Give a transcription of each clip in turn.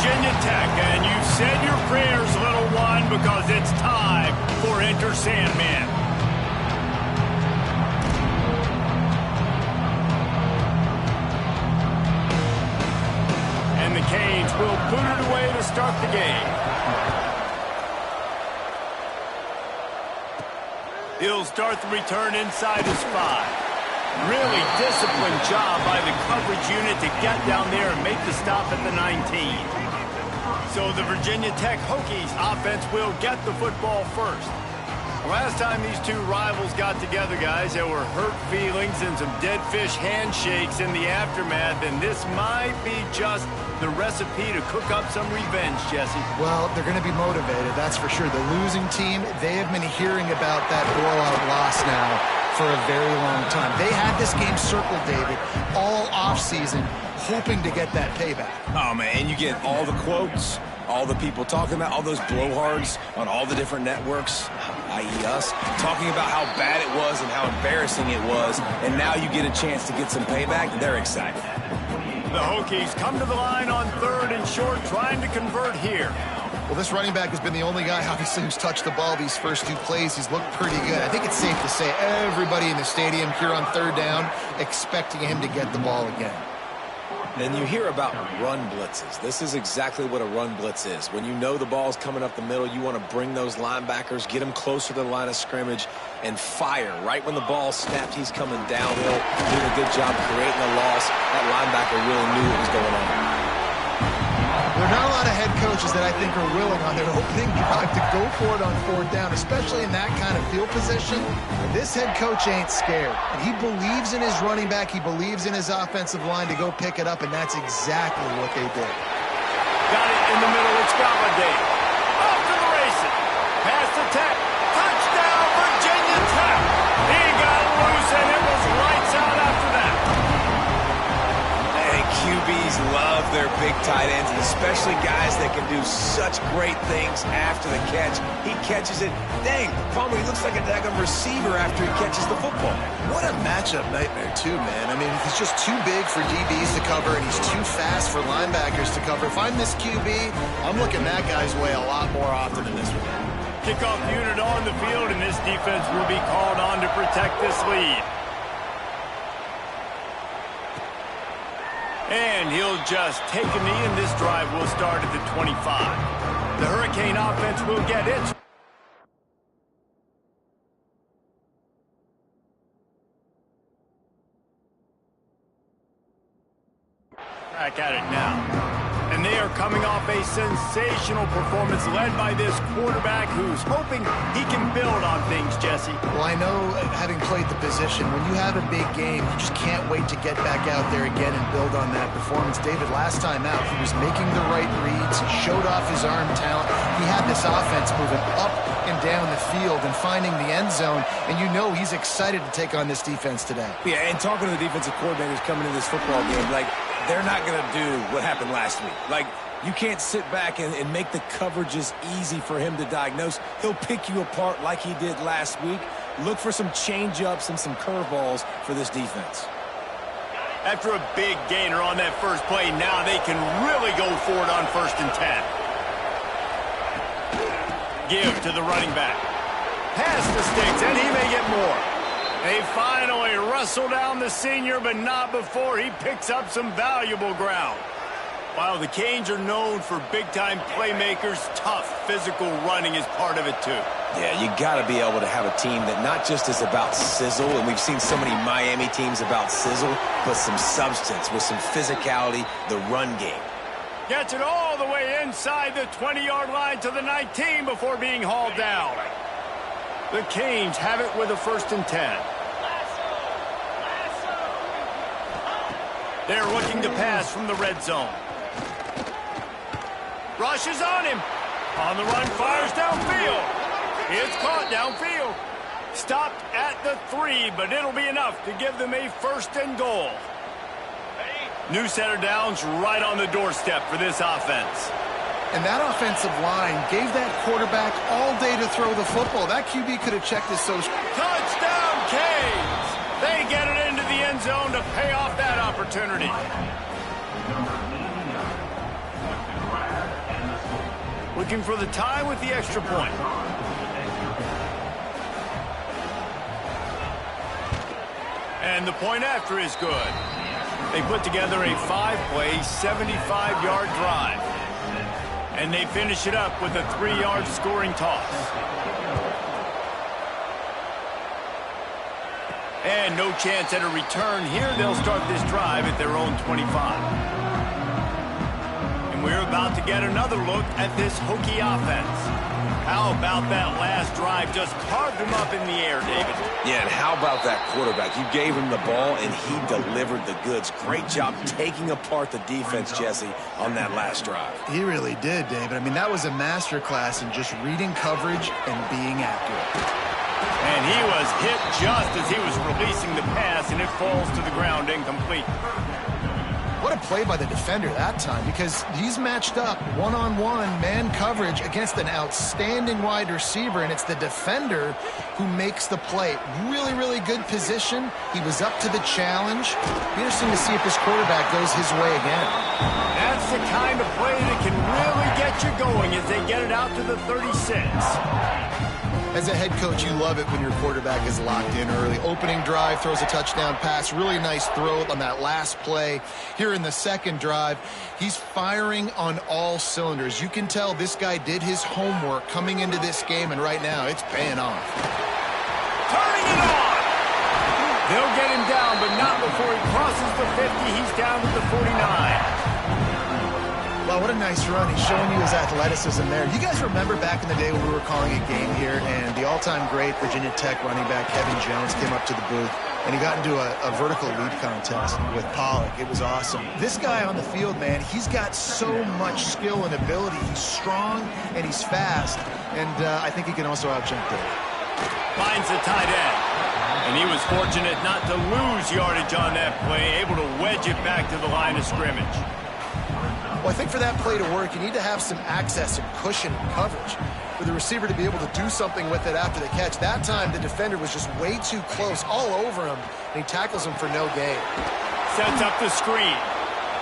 Virginia Tech, and you've said your prayers, little one, because it's time for Enter Sandman. And the Canes will put it away to start the game. He'll start the return inside his 5. Really disciplined job by the coverage unit to get down there and make the stop at the 19. So the Virginia Tech Hokies offense will get the football first. Last time these two rivals got together, guys, there were hurt feelings and some dead fish handshakes in the aftermath, and this might be just the recipe to cook up some revenge, Jesse. Well, they're going to be motivated, that's for sure. The losing team, they have been hearing about that blowout loss now for a very long time. They had this game circled, David, all offseason, hoping to get that payback. Oh, man, and you get all the quotes, all the people talking about, all those blowhards on all the different networks, i.e. us, talking about how bad it was and how embarrassing it was, and now you get a chance to get some payback. They're excited. The Hokies come to the line on 3rd and short, trying to convert here. Well, this running back has been the only guy, obviously, who's touched the ball these first 2 plays. He's looked pretty good. I think it's safe to say everybody in the stadium here on 3rd down expecting him to get the ball again. Then you hear about run blitzes. This is exactly what a run blitz is. When you know the ball's coming up the middle, you want to bring those linebackers, get them closer to the line of scrimmage, and fire. Right when the ball's snapped, he's coming downhill, doing a good job creating a loss. That linebacker really knew what was going on. There are not a lot of head coaches that I think are willing on their opening drive to go for it on 4th down, especially in that kind of field position. This head coach ain't scared. And he believes in his running back. He believes in his offensive line to go pick it up, and that's exactly what they did. Got it in the middle. It's Galladay. Off to the races. Pass to Tech. Touchdown, Virginia Tech. He got loose, and it was lights out after that. QBs love their big tight ends, and especially guys that can do such great things after the catch. He catches it. Dang, Palmer, he looks like a daggum receiver after he catches the football. What a matchup nightmare, too, man. I mean, he's just too big for DBs to cover, and he's too fast for linebackers to cover. If I'm this QB, I'm looking that guy's way a lot more often than this one. Kickoff unit on the field, and this defense will be called on to protect this lead. And he'll just take a knee, and this drive will start at the 25. The Hurricane offense will get it. Back at it now. And they are coming off a sensational performance led by this quarterback who's hoping he can build on things, Jesse. Well, I know, having played the position, when you have a big game, you just can't wait to get back out there again and build on that performance. David, last time out, he was making the right reads. He showed off his arm talent. He had this offense moving up and down the field and finding the end zone, and you know he's excited to take on this defense today. Yeah, and talking to the defensive coordinators coming into this football game, like, they're not going to do what happened last week. Like, you can't sit back and make the coverages easy for him to diagnose. He'll pick you apart like he did last week. Look for some change-ups and some curveballs for this defense. After a big gainer on that first play, now they can really go for it on 1st and 10. Give to the running back. Pass the sticks, and he may get more. They finally wrestle down the senior, but not before he picks up some valuable ground. While the Canes are known for big-time playmakers, tough physical running is part of it too. Yeah, you got to be able to have a team that not just is about sizzle, and we've seen so many Miami teams about sizzle, but some substance with some physicality, the run game. Gets it all the way inside the 20-yard line to the 19 before being hauled down. The Canes have it with a 1st and 10. They're looking to pass from the red zone. Rushes on him. On the run, fires downfield. It's caught downfield. Stopped at the 3, but it'll be enough to give them a 1st and goal. New set of downs right on the doorstep for this offense. And that offensive line gave that quarterback all day to throw the football. That QB could have checked his social. Touchdown, Canes! They get it into the end zone to pay off that opportunity. looking for the tie with the extra point. And the point after is good. They put together a 5-play, 75-yard drive. And they finish it up with a 3-yard scoring toss. And no chance at a return here. They'll start this drive at their own 25. And we're about to get another look at this Hokie offense. How about that last drive? Just carved him up in the air, David. Yeah, and how about that quarterback? You gave him the ball, and he delivered the goods. Great job taking apart the defense, Jesse, on that last drive. He really did, David. I mean, that was a masterclass in just reading coverage and being accurate. And he was hit just as he was releasing the pass, and it falls to the ground incomplete. What a play by the defender that time, because he's matched up one-on-one man coverage against an outstanding wide receiver, and it's the defender who makes the play. Really, really good position. He was up to the challenge. Be interesting to see if this quarterback goes his way again. That's the kind of play that can really get you going as they get it out to the 36. As a head coach, you love it when your quarterback is locked in early. Opening drive, throws a touchdown pass. Really nice throw on that last play. Here in the second drive, he's firing on all cylinders. You can tell this guy did his homework coming into this game, and right now it's paying off. Turning it on! They'll get him down, but not before he crosses the 50. He's down to the 49. Well, what a nice run. He's showing you his athleticism there. You guys remember back in the day when we were calling a game here, and the all-time great Virginia Tech running back Kevin Jones came up to the booth, and he got into a vertical leap contest with Pollock. It was awesome. This guy on the field, man, he's got so much skill and ability. He's strong, and he's fast, and I think he can also out-jump there. Finds the tight end. And he was fortunate not to lose yardage on that play, able to wedge it back to the line of scrimmage. Well, I think for that play to work, you need to have some access, some cushion and coverage for the receiver to be able to do something with it after the catch. That time, the defender was just way too close, all over him, and he tackles him for no gain. Sets up the screen.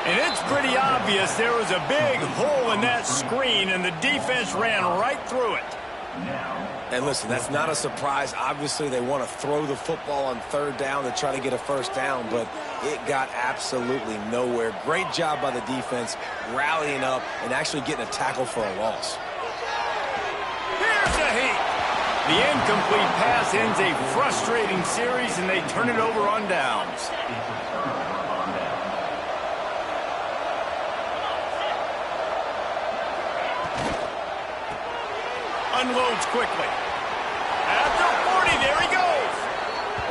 And it's pretty obvious there was a big hole in that screen, and the defense ran right through it. And listen, that's not a surprise. Obviously, they want to throw the football on third down to try to get a first down, but it got absolutely nowhere. Great job by the defense rallying up and actually getting a tackle for a loss. Here's a heat. The incomplete pass ends a frustrating series, and they turn it over on downs. Unloads quickly. At the 40, there he goes.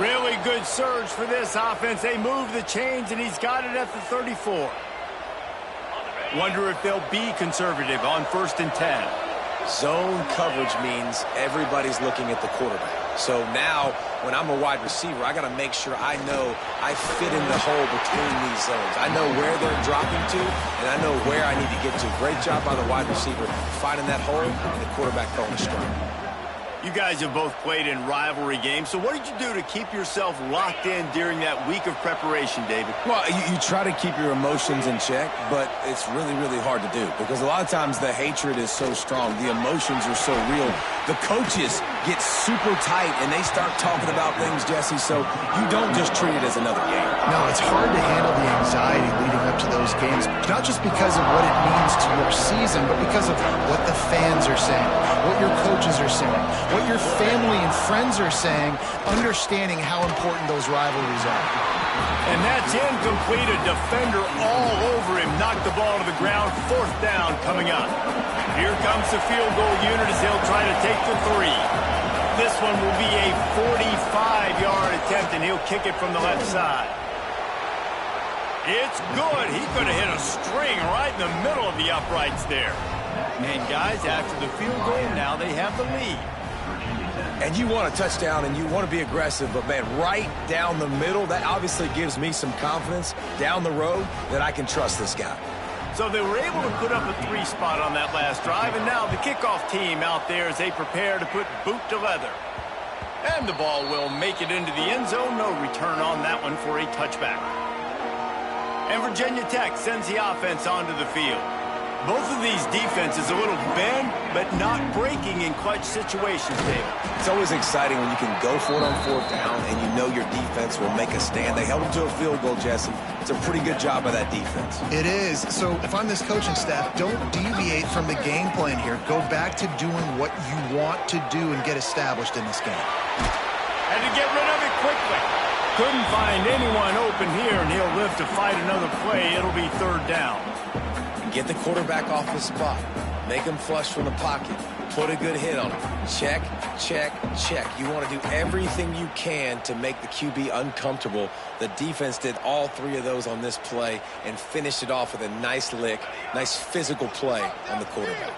Really good surge for this offense. They move the chains, and he's got it at the 34. Wonder if they'll be conservative on 1st and 10. Zone coverage means everybody's looking at the quarterback. So now, when I'm a wide receiver, I got to make sure I know I fit in the hole between these zones. I know where they're dropping to, and I know where I need to get to. Great job by the wide receiver finding that hole, and the quarterback throwing a strike. You guys have both played in rivalry games, so what did you do to keep yourself locked in during that week of preparation, David? Well, you try to keep your emotions in check, but it's really, really hard to do because a lot of times the hatred is so strong. The emotions are so real. The coaches get super tight, and they start talking about things, Jesse, so you don't just treat it as another game. No, it's hard to handle the anxiety leading up to those games, not just because of what it means to your season, but because of what the fans are saying, what your coaches are saying, what your family and friends are saying, understanding how important those rivalries are. And that's incomplete. A defender all over him. Knocked the ball to the ground. 4th down coming up. Here comes the field goal unit as they'll try to take the 3. This one will be a 45-yard attempt, and he'll kick it from the left side. It's good. He could have hit a string right in the middle of the uprights there. And, guys, after the field goal, now they have the lead. And you want a touchdown and you want to be aggressive, but, man, right down the middle, that obviously gives me some confidence down the road that I can trust this guy. So they were able to put up a 3 spot on that last drive, and now the kickoff team out there as they prepare to put boot to leather. And the ball will make it into the end zone. No return on that one for a touchback. And Virginia Tech sends the offense onto the field. Both of these defenses a little bend, but not breaking in clutch situations, David. It's always exciting when you can go for it on fourth down and you know your defense will make a stand. They held them to a field goal, Jesse. It's a pretty good job by that defense. It is. So if I'm this coaching staff, don't deviate from the game plan here. Go back to doing what you want to do and get established in this game. Had to get rid of it quickly. Couldn't find anyone open here, and he'll live to fight another play. It'll be third down. Get the quarterback off the spot. Make him flush from the pocket. Put a good hit on him. Check, check, check. You want to do everything you can to make the QB uncomfortable. The defense did all three of those on this play and finished it off with a nice lick, nice physical play on the quarterback.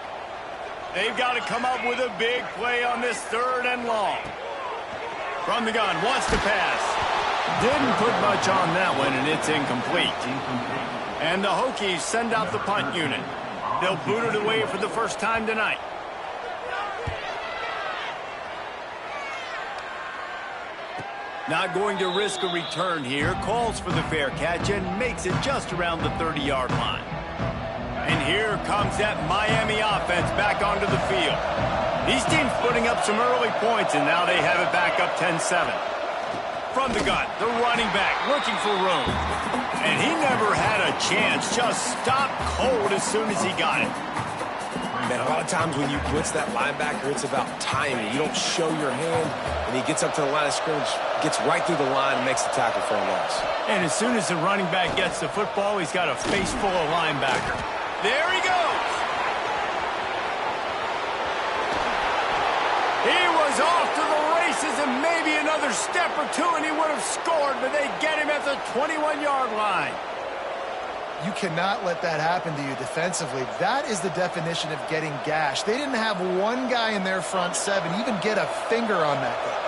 They've got to come up with a big play on this third and long. From the gun, wants to pass. Didn't put much on that one, and it's incomplete. And the Hokies send out the punt unit. They'll boot it away for the first time tonight. Not going to risk a return here. Calls for the fair catch and makes it just around the 30-yard line. And here comes that Miami offense back onto the field. These teams putting up some early points, and now they have it back up 10-7. From the gun, the running back looking for room. And he never had a chance, just stopped cold as soon as he got it. Man, a lot of times when you blitz that linebacker, it's about timing. You don't show your hand, and he gets up to the line of scrimmage, gets right through the line, and makes the tackle for a loss. And as soon as the running back gets the football, he's got a face full of linebacker. There he goes. He was off to the races, and maybe another step or two, and he would have scored, but they get him at the 21-yard line. You cannot let that happen to you defensively. That is the definition of getting gashed. They didn't have one guy in their front seven even get a finger on that guy.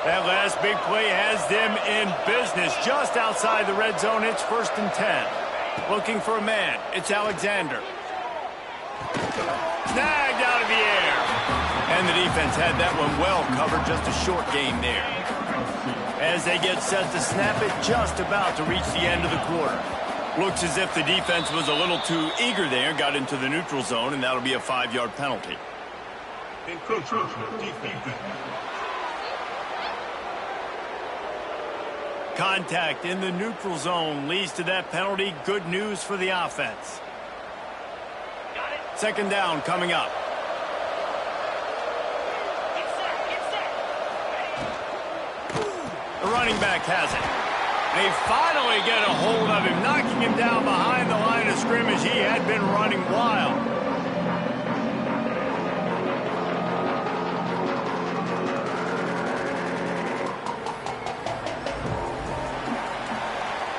That last big play has them in business just outside the red zone. It's 1st and 10. Looking for a man. It's Alexander. Snagged out of the air. And the defense had that one well covered. Just a short game there. As they get set to snap it, just about to reach the end of the quarter. Looks as if the defense was a little too eager there, got into the neutral zone, and that'll be a 5-yard penalty. Contact in the neutral zone leads to that penalty. Good news for the offense. 2nd down coming up. The running back has it. They finally get a hold of him, knocking him down behind the line of scrimmage. He had been running wild.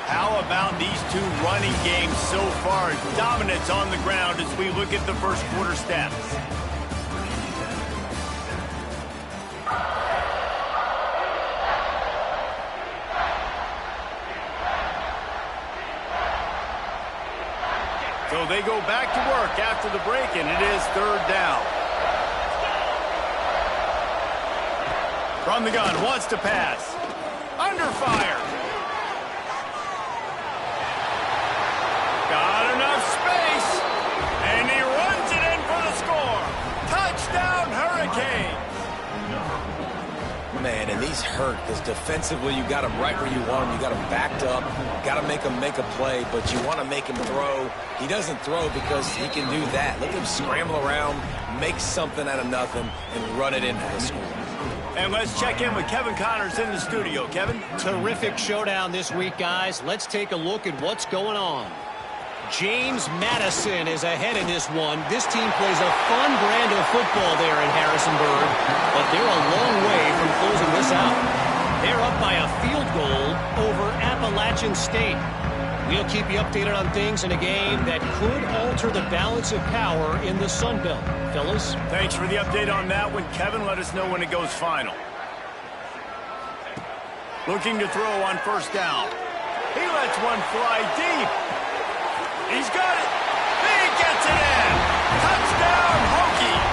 How about these two running games so far? Dominance on the ground as we look at the first quarter stats. So they go back to work after the break, and it is 3rd down. From the gun, wants to pass. Under fire. Got enough space, and he runs it in for the score. Touchdown, Hurricane. Man, and these hurt because defensively you got him right where you want him. You got him backed up. Got to make him make a play, but you want to make him throw. He doesn't throw because he can do that. Let him scramble around, make something out of nothing, and run it in for the score. And let's check in with Kevin Connors in the studio. Kevin? Terrific showdown this week, guys. Let's take a look at what's going on. James Madison is ahead in this one. This team plays a fun brand of football there in Harrisonburg, but they're a long way from closing this out. They're up by a field goal over Appalachian State. We'll keep you updated on things in a game that could alter the balance of power in the Sun Belt. Fellas? Thanks for the update on that one, Kevin. Let us know when it goes final. Looking to throw on 1st down. He lets one fly deep. He's got it. He gets it in. Touchdown, Hokies.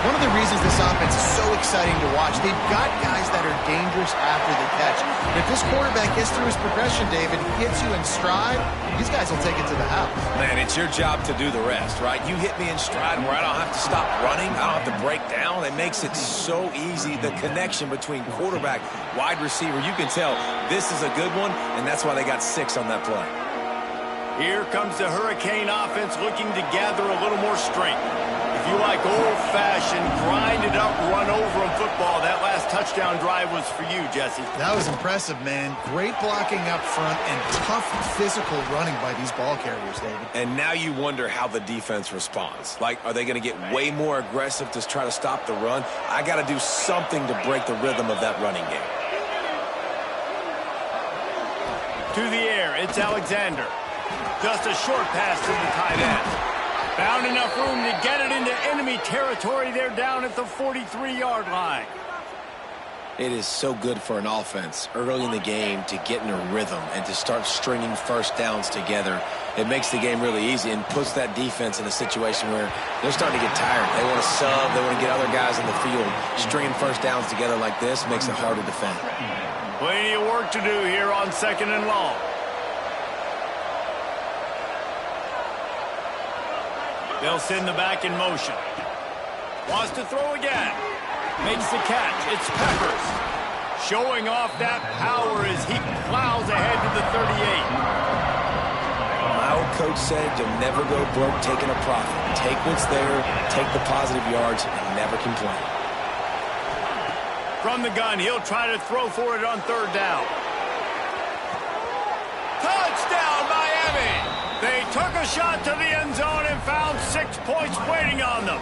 One of the reasons this offense is so exciting to watch, they've got guys that are dangerous after the catch. And if this quarterback gets through his progression, David, hits you in stride, these guys will take it to the house. Man, it's your job to do the rest, right? You hit me in stride where I don't have to stop running. I don't have to break down. It makes it so easy. The connection between quarterback, wide receiver, you can tell this is a good one, and that's why they got 6 on that play. Here comes the Hurricane offense looking to gather a little more strength. If you like old-fashioned, grind-it-up, run-over-'em football, that last touchdown drive was for you, Jesse. That was impressive, man. Great blocking up front and tough physical running by these ball carriers, David. And now you wonder how the defense responds. Like, are they going to get way more aggressive to try to stop the run? I got to do something to break the rhythm of that running game. To the air, it's Alexander. Just a short pass to the tight end. Found enough room to get it into enemy territory. They're down at the 43-yard line. It is so good for an offense early in the game to get in a rhythm and to start stringing first downs together. It makes the game really easy and puts that defense in a situation where they're starting to get tired. They want to sub. They want to get other guys in the field. Stringing first downs together like this makes it hard to defend. Plenty of work to do here on 2nd and long. They'll send the back in motion. Wants to throw again. Makes the catch. It's Peppers. Showing off that power as he plows ahead to the 38. My old coach said you'll never go broke taking a profit. Take what's there, take the positive yards, and never complain. From the gun, he'll try to throw for it on 3rd down. Touchdown, Miami! They took a shot to the end zone and found 6 points waiting on them.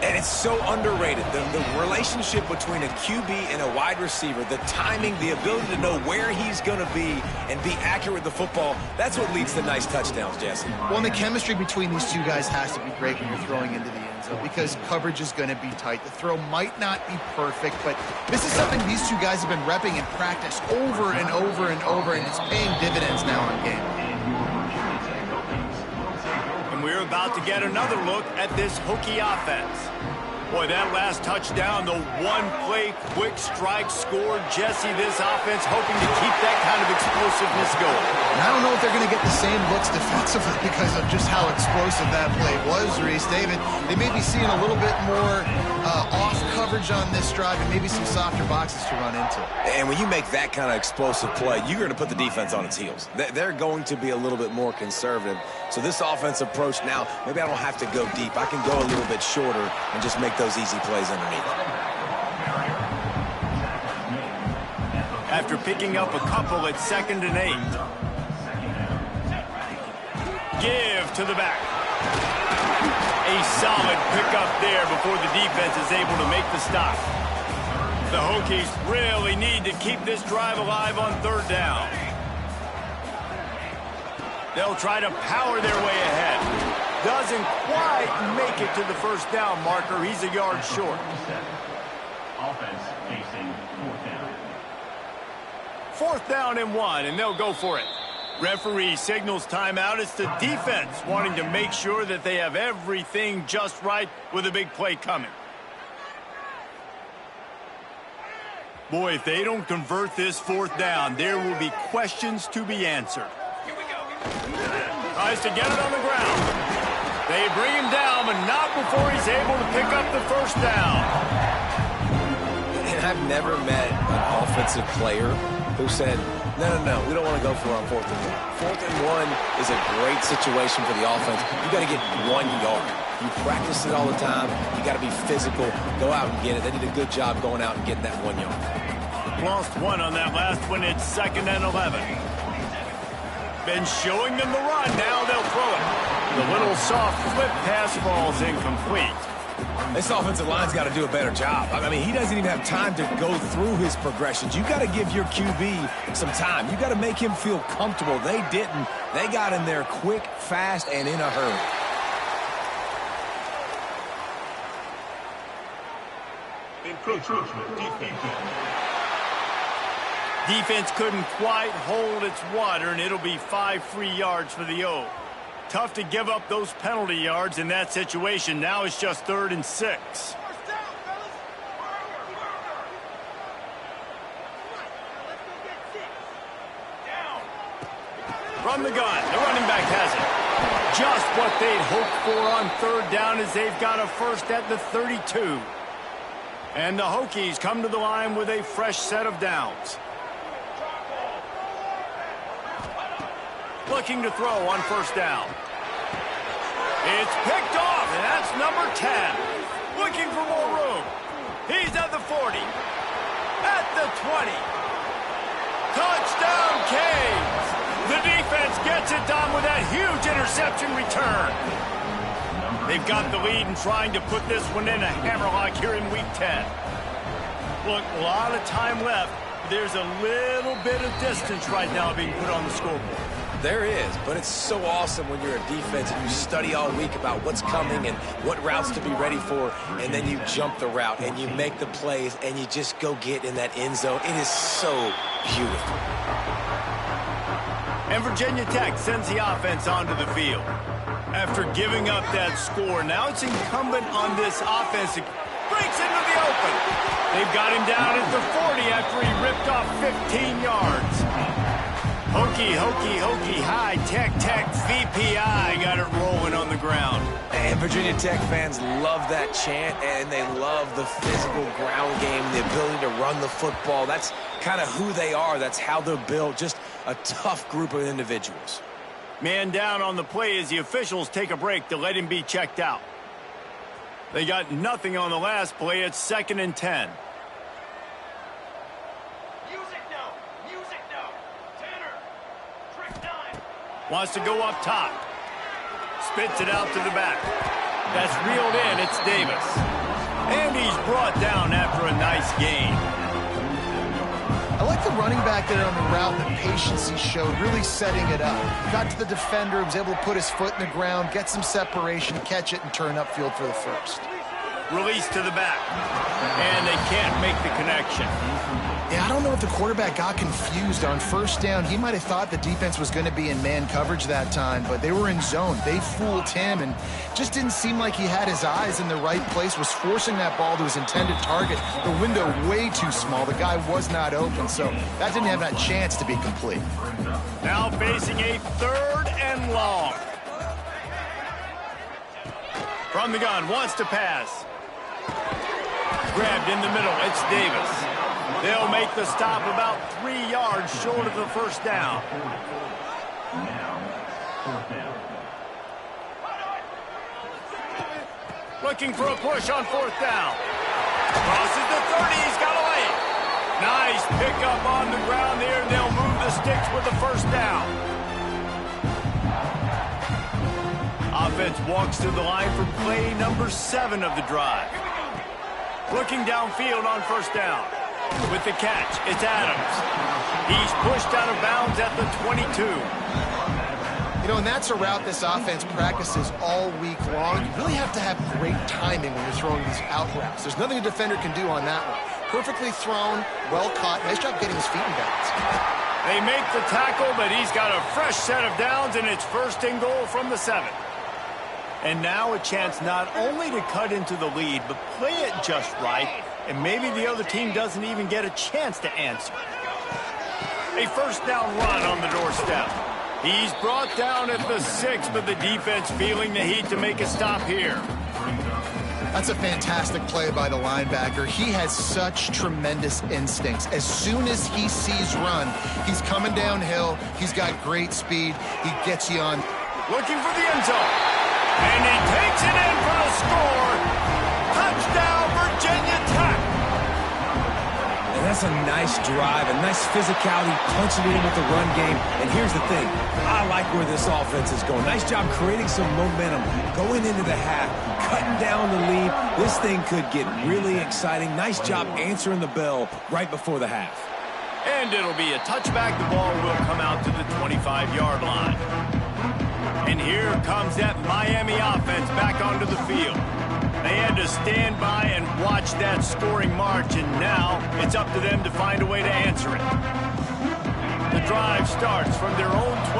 And it's so underrated. The relationship between a QB and a wide receiver, the timing, the ability to know where he's going to be and be accurate with the football, that's what leads to nice touchdowns, Jesse. Well, and the chemistry between these two guys has to be great when you're throwing into the end zone because coverage is going to be tight. The throw might not be perfect, but this is something these two guys have been repping in practice over and over and over, and it's paying dividends now on game. We're about to get another look at this Hokie offense. Boy, that last touchdown, the one-play quick strike score. Jesse, this offense hoping to keep that kind of explosiveness going. And I don't know if they're going to get the same looks defensively because of just how explosive that play was, Reese. David, they may be seeing a little bit more off coverage on this drive and maybe some softer boxes to run into. And when you make that kind of explosive play, you're going to put the defense on its heels. They're going to be a little bit more conservative. So this offense approach now, maybe I don't have to go deep. I can go a little bit shorter and just make those easy plays underneath. After picking up a couple at 2nd and 8. Give to the back. A solid pickup there before the defense is able to make the stop. The Hokies really need to keep this drive alive on 3rd down. They'll try to power their way ahead. Doesn't quite make it to the 1st down marker. He's a yard short. Offense facing 4th down. 4th down and 1, and they'll go for it. Referee signals timeout. It's the defense wanting to make sure that they have everything just right with a big play coming. Boy, if they don't convert this 4th down, there will be questions to be answered. Tries to get it on the ground. They bring him down, but not before he's able to pick up the 1st down. And I've never met an offensive player who said, no, we don't want to go for it on 4th and 1. 4th and 1 is a great situation for the offense. You got to get 1 yard. You practice it all the time. You got to be physical. Go out and get it. They did a good job going out and getting that 1 yard. Lost 1 on that last one. It's 2nd and 11. Been showing them the run. Now they'll throw it. The little soft flip pass falls incomplete. This offensive line's got to do a better job. I mean, he doesn't even have time to go through his progressions. You got to give your QB some time. You got to make him feel comfortable. They didn't. They got in there quick, fast, and in a hurry. Encroachment defense. Defense couldn't quite hold its water, and it'll be 5 free yards for the O. Tough to give up those penalty yards in that situation. Now it's just 3rd and 6. From the gun, the running back has it. Just what they'd hoped for on 3rd down as they've got a first at the 32. And the Hokies come to the line with a fresh set of downs. Looking to throw on 1st down. It's picked off, and that's number 10. Looking for more room. He's at the 40. At the 20. Touchdown, Canes! The defense gets it done with that huge interception return. They've got the lead and trying to put this one in a hammerlock here in Week 10. Look, a lot of time left. There's a little bit of distance right now being put on the scoreboard. There is, but it's so awesome when you're a defense and you study all week about what's coming and what routes to be ready for, and then you jump the route and you make the plays and you just go get in that end zone. It is so beautiful. And Virginia Tech sends the offense onto the field. After giving up that score, now it's incumbent on this offense to breaks into the open. They've got him down at the 40 after he ripped off 15 yards. Hokie, Hokie, Hokie, high, Tech, Tech, VPI got it rolling on the ground. And Virginia Tech fans love that chant, and they love the physical ground game, the ability to run the football. That's kind of who they are. That's how they're built. Just a tough group of individuals. Man down on the play as the officials take a break to let him be checked out. They got nothing on the last play. It's 2nd and 10. Wants to go up top. Spits it out to the back. That's reeled in. It's Davis. And he's brought down after a nice gain. I like the running back there on the route, the patience he showed, really setting it up. Got to the defender, was able to put his foot in the ground, get some separation, catch it, and turn upfield for the first. Release to the back. And they can't make the connection. Yeah, I don't know if the quarterback got confused on 1st down. He might have thought the defense was going to be in man coverage that time, but they were in zone. They fooled him and just didn't seem like he had his eyes in the right place, was forcing that ball to his intended target. The window way too small. The guy was not open, so that didn't have that chance to be complete. Now facing a 3rd and long. From the gun, wants to pass. Grabbed in the middle, it's Davis. They'll make the stop about 3 yards short of the 1st down. Looking for a push on 4th down. Crosses the 30, he's got away. Nice pickup on the ground there, and they'll move the sticks with the 1st down. Offense walks to the line for play number 7 of the drive. Looking downfield on 1st down. With the catch, it's Adams. He's pushed out of bounds at the 22. You know, and that's a route this offense practices all week long. You really have to have great timing when you're throwing these out routes. There's nothing a defender can do on that one. Perfectly thrown, well caught. Nice job getting his feet in bounds. They make the tackle, but he's got a fresh set of downs, and it's 1st and goal from the 7. And now a chance not only to cut into the lead, but play it just right, and maybe the other team doesn't even get a chance to answer. A 1st down run on the doorstep. He's brought down at the 6, but the defense feeling the heat to make a stop here. That's a fantastic play by the linebacker. He has such tremendous instincts. As soon as he sees run, he's coming downhill. He's got great speed. He gets you on. Looking for the end zone. And he takes it in for the score. Touchdown, Virginia Tech. And that's a nice drive, a nice physicality, punching it in with the run game. And here's the thing. I like where this offense is going. Nice job creating some momentum, going into the half, cutting down the lead. This thing could get really exciting. Nice job answering the bell right before the half. And it'll be a touchback. The ball will come out to the 25-yard line. And here comes that Miami offense back onto the field. They had to stand by and watch that scoring march, and now it's up to them to find a way to answer it. The drive starts from their own 20.